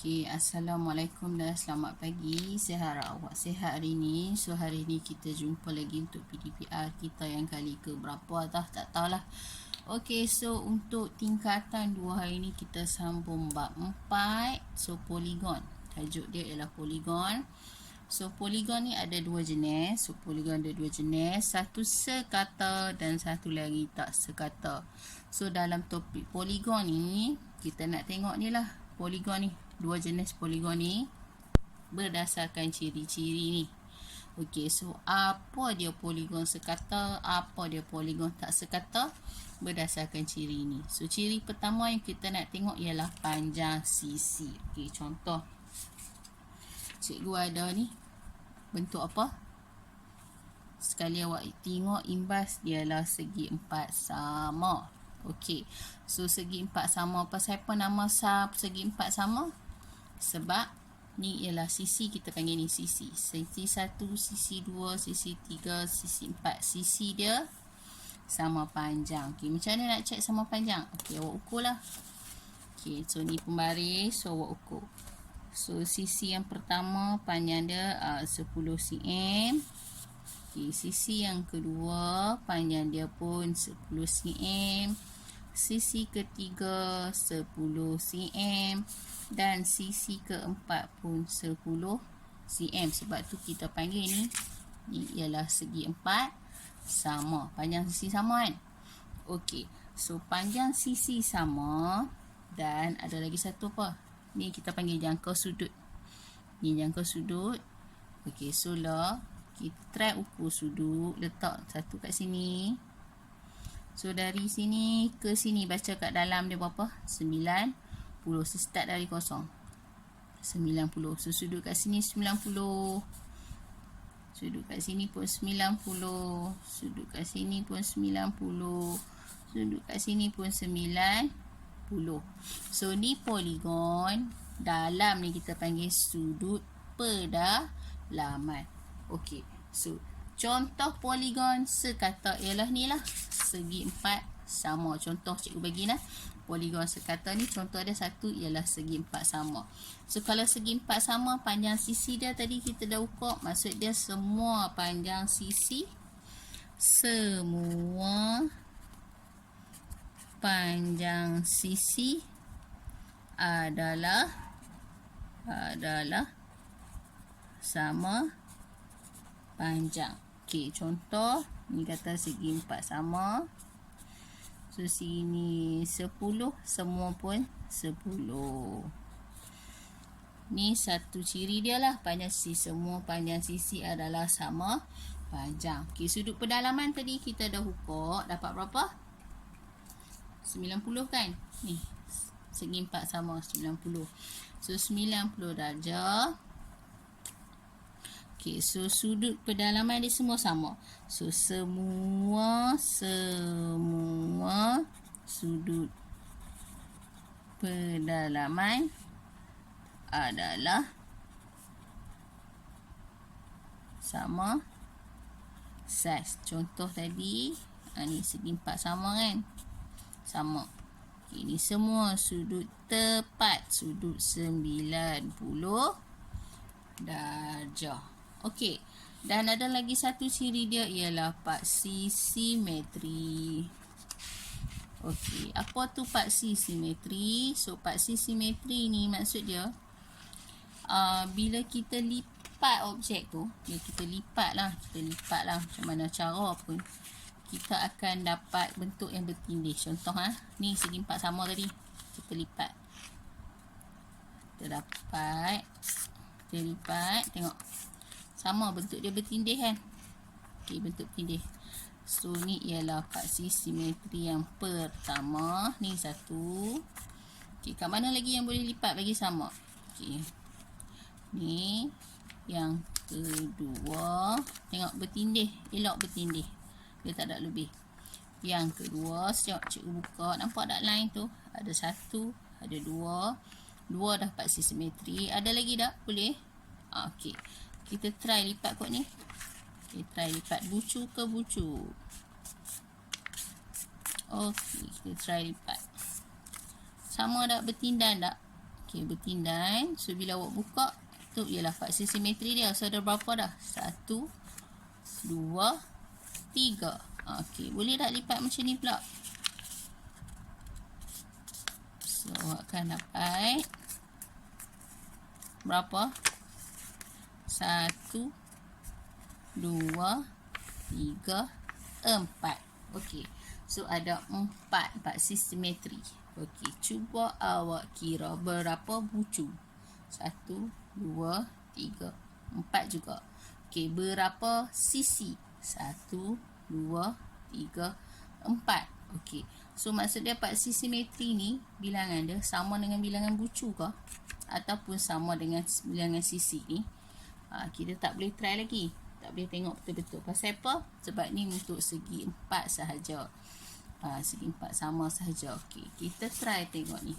Assalamualaikum dan selamat pagi. Saya harap awak sihat hari ni. So hari ni kita jumpa lagi untuk PDPR kita yang kali ke berapa tak tahulah. So untuk tingkatan 2 hari ni kita sambung bab 4. So poligon. Tajuk dia ialah poligon. So poligon ni ada 2 jenis. Satu sekata dan satu lagi tak sekata. So dalam topik poligon ni kita nak tengok ni lah. Poligon ni, 2 jenis poligon ni berdasarkan ciri-ciri ni. So apa dia poligon sekata, apa dia poligon tak sekata berdasarkan ciri ni. So ciri pertama yang kita nak tengok ialah panjang sisi. Contoh cikgu ada ni bentuk apa? Sekali awak tengok imbas ialah segi 4 sama. So segi 4 sama. Pasal apa nama segi 4 sama? Sebab ni ialah sisi, kita panggil ni sisi. Sisi 1, sisi 2, sisi 3, sisi 4. Sisi dia sama panjang. Macam mana nak check sama panjang? Awak ukur lah. So ni pembaris. So awak ukur. So sisi yang pertama panjang dia 10 cm. Sisi yang kedua panjang dia pun 10 cm. Sisi ketiga 10 cm. Dan sisi keempat pun 10 cm. Sebab tu kita panggil ni ialah segi 4 sama. Panjang sisi sama kan? So panjang sisi sama. Dan ada lagi satu apa? Ni kita panggil jangkau sudut. Ni jangkau sudut. So lah kita try ukur sudut. Letak satu kat sini. So dari sini ke sini baca kat dalam dia berapa? 90. So start dari kosong 90. So sudut kat sini 90. Sudut kat sini pun 90. Sudut kat sini pun 90. Sudut kat sini pun 90. So ni poligon. Dalam ni kita panggil sudut pedalaman. So contoh poligon sekata ialah ni lah. Segi 4 sama. Contoh cikgu bagi lah. Poligon sekata ni contoh ada satu ialah segi 4 sama. So kalau segi 4 sama, panjang sisi dia tadi kita dah ukur. Maksud dia semua panjang sisi. Semua panjang sisi adalah sama panjang. Contoh ni kata segi 4 sama. So sini 10, semua pun 10. Ni satu ciri dia lah, panjang sisi. Semua panjang sisi adalah sama panjang. Sudut pedalaman tadi kita dah ukur. Dapat berapa? 90 kan? Ni segi 4 sama 90. So 90 darjah. So sudut pedalaman dia semua sama. So semua sudut pedalaman adalah sama saiz. Contoh tadi ni segi 4 sama kan? Sama. Ini semua sudut tepat. Sudut 90 darjah. Dan ada lagi satu ciri dia ialah paksi simetri. Apa tu paksi simetri? So paksi simetri ni maksud dia bila kita lipat objek tu, kita lipat lah macam mana cara pun, kita akan dapat bentuk yang bertindih. Contoh ni segi 4 sama tadi, kita lipat. Kita lipat, tengok sama bentuk dia bertindih kan? Bentuk bertindih. So ni ialah paksi simetri yang pertama. Ni satu. Kat mana lagi yang boleh lipat bagi sama? Ni yang kedua. Tengok bertindih, elok bertindih. Dia tak ada lebih. Yang kedua, sejak cikgu buka, nampak tak line tu? Ada satu, ada dua. Dua dah paksi simetri. Ada lagi tak? Boleh? Kita try lipat kot ni. Try lipat bucu ke bucu. Kita try lipat. Sama tak? Bertindan tak? Okey, bertindan. So, bila awak buka, tu ialah faksi simetri dia. So, ada berapa dah? 1, 2, 3. Okey, boleh tak lipat macam ni pula? So, awak akan dapat berapa? 1, 2, 3, 4. Okey. So, ada 4 faksi simetri. Okey, cuba awak kira berapa bucu? 1, 2, 3, 4 juga. Okey, berapa sisi? 1, 2, 3, 4. Okey. So, maksud dia faksi simetri ni, bilangan dia sama dengan bilangan bucu ke? Ataupun sama dengan bilangan sisi ni? Kita tak boleh try lagi. Tak boleh tengok betul-betul. Pasal apa? Sebab ni untuk segi 4 sahaja. Segi 4 sama sahaja. Okey, kita try tengok ni.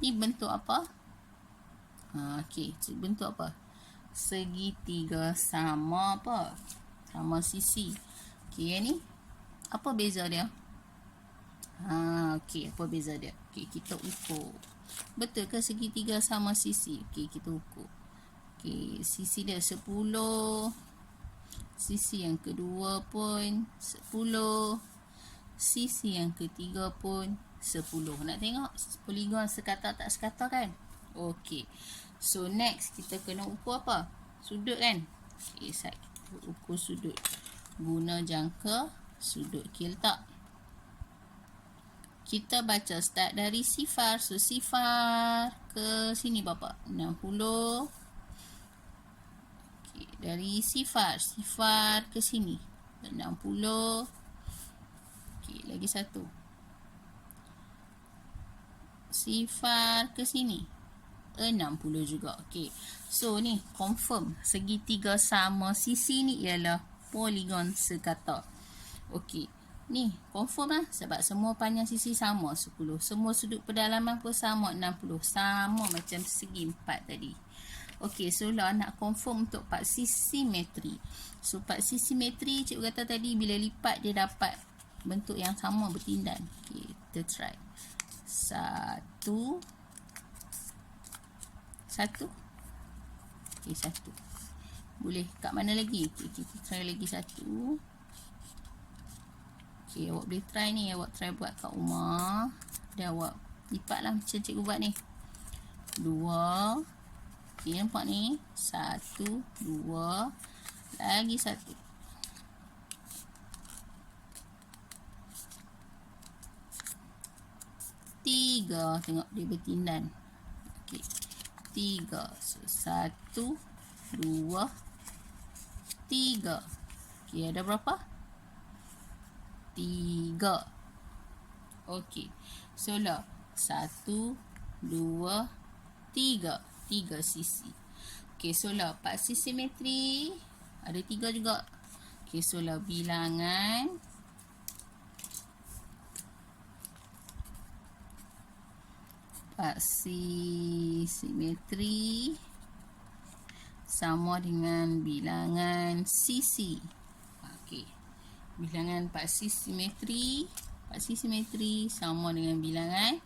Ni bentuk apa? Okey, bentuk apa? Segitiga sama apa? Sama sisi. Okey, yang ni apa beza dia? Okey, apa beza dia? Okey, kita ukur. Betul ke segitiga sama sisi? Okey, kita ukur. Okey, sisi dia 10. Sisi yang kedua pun 10. Sisi yang ketiga pun 10. Nak tengok poligon sekata tak sekata kan? Okey. So, next kita kena ukur apa? Sudut kan? Okey, kita ukur sudut. Guna jangka sudut. Okey, letak. Kita baca start dari sifar. So, sifar ke sini berapa? 60. Okey, dari sifar ke sini 60. Okey, lagi satu. Sifar ke sini 60 juga. Okey. So, ni confirm segitiga sama sisi ni ialah poligon sekata. Okey. Ni confirm lah sebab semua panjang sisi sama 10. Semua sudut pedalaman pun sama 60. Sama macam segi 4 tadi. Okey, so lah nak confirm untuk faksi simetri. So, faksi simetri cikgu kata tadi bila lipat dia dapat bentuk yang sama bertindan. Okey, kita try. 1. Okey, 1. Boleh kat mana lagi? Okey, kita try lagi 1. Okey, awak boleh try ni. Awak try buat kat rumah. Dan awak lipat lah macam cikgu buat ni. 2. Okey, nampak ni. 1, 2. Lagi 1. 3. Tengok dia bertindan. Okey. 3. So, 1, 2, 3. Okey, ada berapa? 3. Okey. So, lah. 1, 2, 3. 3 sisi. Okey, so lah. Faksi simetri. Ada 3 juga. Okey, so lah. Bilangan. Faksi simetri sama dengan bilangan sisi. Okey. Bilangan faksi simetri sama dengan bilangan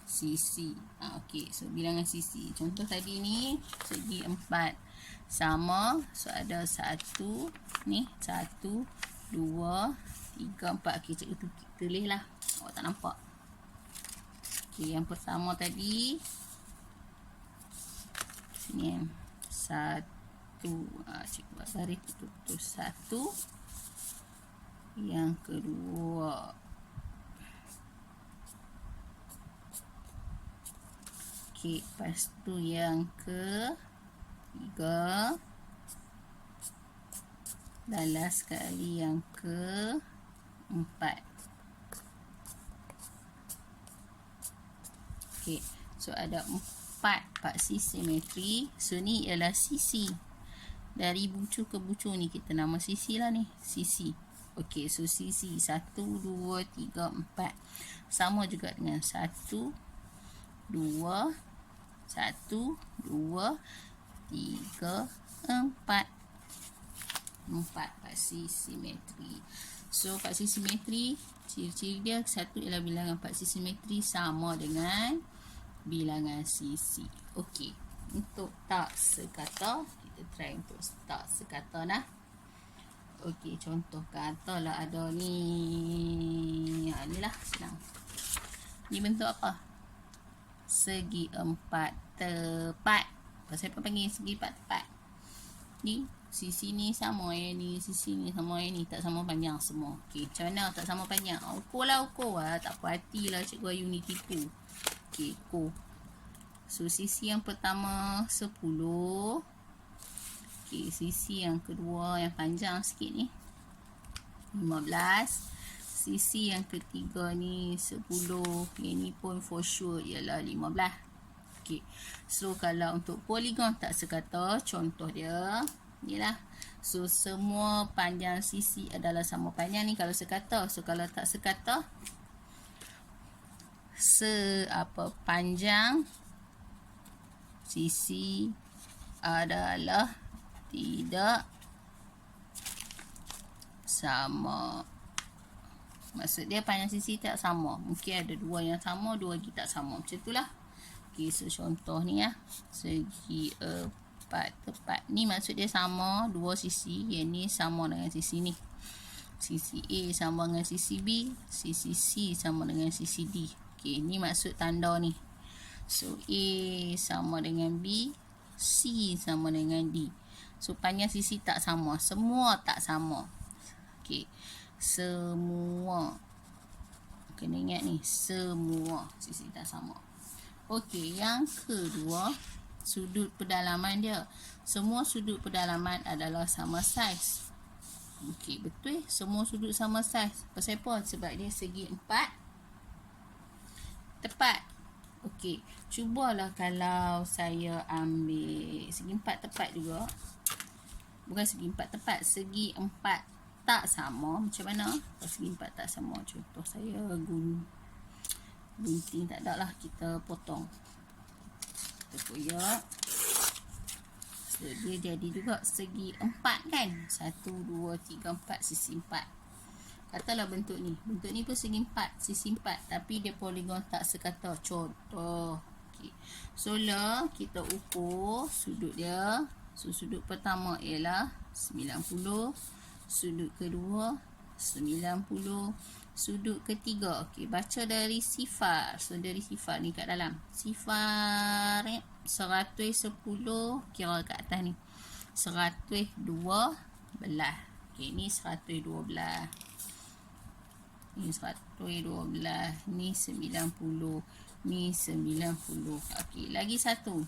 sisi. Okey, so bilangan sisi. Contoh tadi ni segi 4 sama. So ada 1 ni, 1, 2, 3, 4. Okey, cikgu tulislah. Awak tak nampak. Okey, yang pertama tadi sini kan. 1. Cikgu buat garis betul-betul 1. Yang kedua. Okey, lepas tu yang ketiga. Dan last sekali yang keempat. Okey, so ada 4 faksi simetri. So, ni ialah sisi. Dari bucu ke bucu ni kita nama sisi lah ni. Sisi. Okey, so sisi 1, 2, 3, 4. Sama juga dengan 1, 2, 1, 2, 3, 4. 4 faksi simetri. So, faksi simetri, ciri-ciri dia satu ialah bilangan faksi simetri sama dengan bilangan sisi. Okey, untuk tak sekata, kita try untuk tak sekata nah. Okey, contoh katalah ada ni. Ni lah, senang. Ni bentuk apa? Segi empat tepat. Pasal apa panggil segi empat tepat? Ni, sisi ni sama yang ni, sisi ni sama yang ni, tak sama panjang semua. Okey, macam mana tak sama panjang? Ukur lah. Tak puas hati lah Cikgu Ayu ni tipu. Okey, ukur. So, sisi yang pertama 10. Okey, sisi yang kedua yang panjang sikit ni 15. Sisi yang ketiga ni 10. Yang ni pun for sure ialah 15. Okey. So kalau untuk poligon tak sekata, contoh dia ni lah. So semua panjang sisi adalah sama panjang ni kalau sekata. So kalau tak sekata, panjang sisi adalah tidak sama. Maksud dia panjang sisi tak sama. Mungkin ada dua yang sama, dua lagi tak sama. Macam itulah. Okay, so contoh ni lah. Segi empat tepat. Ni maksud dia sama dua sisi. Yang ni sama dengan sisi ni. Sisi A sama dengan sisi B. Sisi C sama dengan sisi D. Okay, ni maksud tanda ni. So A sama dengan B. C sama dengan D. So panjang sisi tak sama. Semua tak sama. Okay. Semua. Kena ingat ni. Semua sisi tak sama. Okey, yang kedua, sudut pedalaman dia. Semua sudut pedalaman adalah sama saiz. Okey, betul. Semua sudut sama saiz. Pasal apa? Sebab dia segi empat tepat. Okey, cubalah kalau saya ambil segi empat tepat juga. Bukan segi empat tepat, segi empat tak sama. Macam mana? Kalau segi empat tak sama, contoh saya gunting tak ada lah, kita potong, kita koyak. So dia jadi juga segi empat kan. 1, 2, 3, 4, sisi empat. Katalah bentuk ni pun segi empat, sisi empat, tapi dia poligon tak sekata. Contoh. Okay. So lah kita ukur sudut dia. So sudut pertama ialah 90. Sudut kedua 90. Sudut ketiga, okey, baca dari sifar. So dari sifar ni kat dalam. Sifar 110, kira kat atas ni. 112. Okey, ni 112. Ni 112. Ni 90. Ni 90. Okey, lagi satu.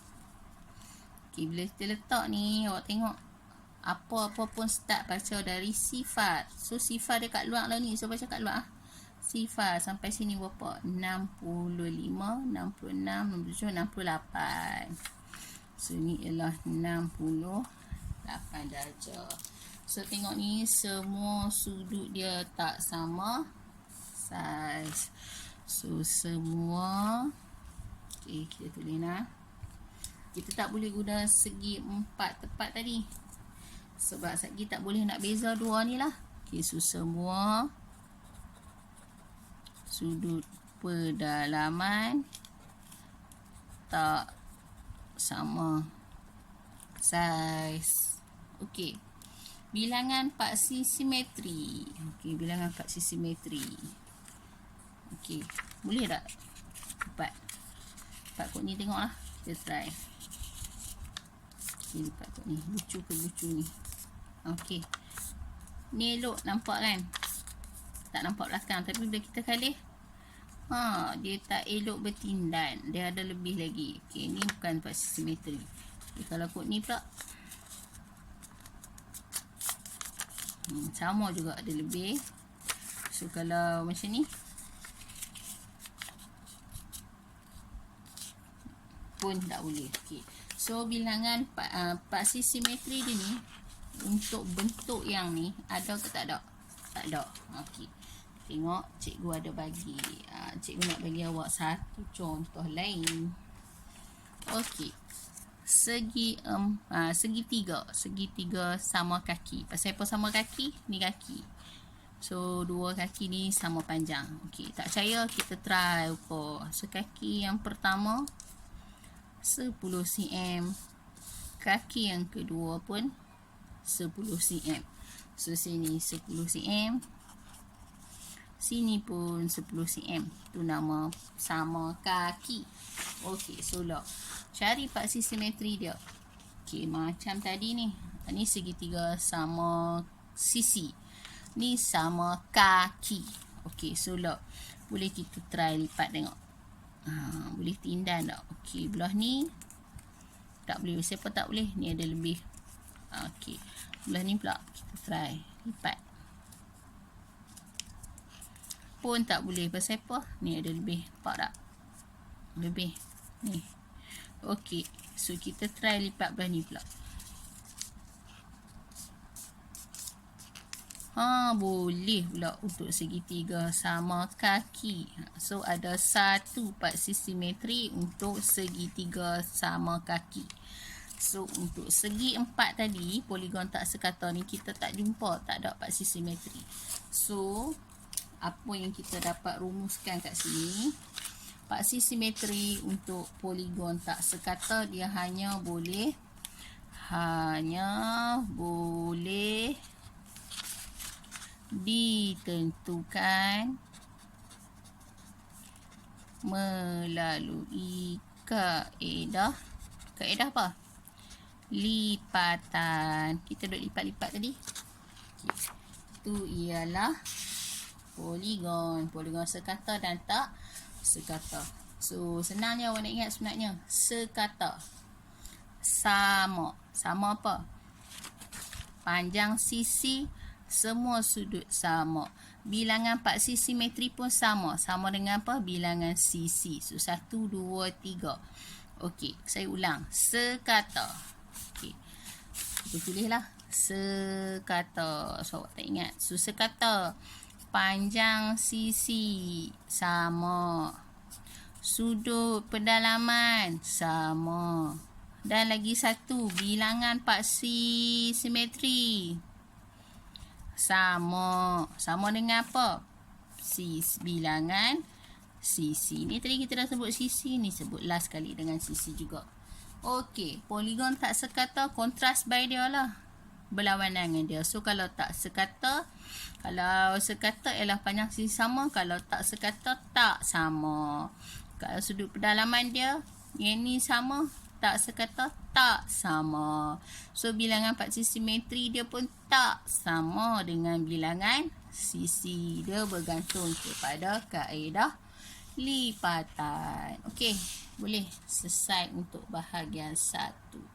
Okey, bila kita letak ni, awak tengok apa-apa pun start baca dari sifar. So sifar dia kat luar lah ni. So baca kat luar. Sifar sampai sini berapa? 65, 66, 67, 68. So ni ialah 68 darjah. So tengok ni, semua sudut dia tak sama saiz. So semua, okay, kita tulis lah. Kita tak boleh guna segi empat tepat tadi. Sebab segi tak boleh nak beza dua ni lah. Okay, so semua sudut pedalaman tak sama saiz. Okey. Bilangan paksi simetri. Okey, bilangan paksi simetri. Okey, boleh tak? Empat kot ni tengoklah. Kita try. Okey, empat kot ni. Lucu ke lucu ni? Okey. Ni elok nampak kan? Tak nampak belakang, tapi bila kita kali dia tak elok bertindan. Dia ada lebih lagi. Okey, ni bukan paksi simetri. Okay, kalau kot ni pula sama juga ada lebih. So kalau macam ni pun tak boleh. Okay. So bilangan paksi simetri dia ni untuk bentuk yang ni ada ke tak ada? Tak ada. Okey. Tengok cikgu ada bagi. Cikgu nak bagi awak satu contoh lain. Okey. Segi tiga sama kaki. Pasal apa sama kaki? Ni kaki. So, dua kaki ni sama panjang. Okey, tak percaya kita try ukur. So, kaki yang pertama 10 cm. Kaki yang kedua pun 10 cm. So, sini 10 cm. Sini pun 10 cm. Itu nama sama kaki. Okey, so lock. Cari paksi simetri dia. Okey, macam tadi ni. Ni segitiga sama sisi. Ni sama kaki. Okey, so lock. Boleh kita try lipat tengok. Boleh tindan tak? Okey, belah ni tak boleh. Siapa tak boleh? Ni ada lebih. Okey, belah ni pula kita try lipat. Pun tak boleh. Pasal apa? Ni ada lebih. Nampak tak? Lebih. Ni. Okey, so kita try lipat belah ni pula. Boleh pula untuk segitiga sama kaki. So, ada satu paksi simetri untuk segitiga sama kaki. So, untuk segi 4 tadi, poligon tak sekata ni kita tak jumpa. Tak ada paksi simetri. So, apa yang kita dapat rumuskan kat sini, paksi simetri untuk poligon tak sekata dia hanya boleh ditentukan melalui kaedah apa? Lipatan. Kita duk lipat-lipat tadi. Itu ialah poligon sekata dan tak sekata. So, senangnya awak nak ingat sebenarnya. Sekata. Sama apa? Panjang sisi, semua sudut sama. Bilangan paksi simetri pun sama. Sama dengan apa? Bilangan sisi. So, 1, 2, 3. Okey, saya ulang. Sekata. Okey. Kita tulislah. Sekata. So, awak tak ingat. So, sekata. Panjang sisi sama. Sudut pendalaman sama. Dan lagi satu, bilangan paksi simetri sama. Sama dengan apa? Bilangan sisi. Ni tadi kita dah sebut sisi. Ni sebut last kali dengan sisi juga. Okey. Poligon tak sekata, kontras by dia lah. Berlawanan dengan dia. So, kalau tak sekata, kalau sekata ialah panjang sisi sama. Kalau tak sekata, tak sama. Kalau sudut pendalaman dia, yang ni sama. Tak sekata, tak sama. So, bilangan paksi simetri dia pun tak sama dengan bilangan sisi. Dia bergantung kepada kaedah lipatan. Okey, boleh selesai untuk bahagian 1.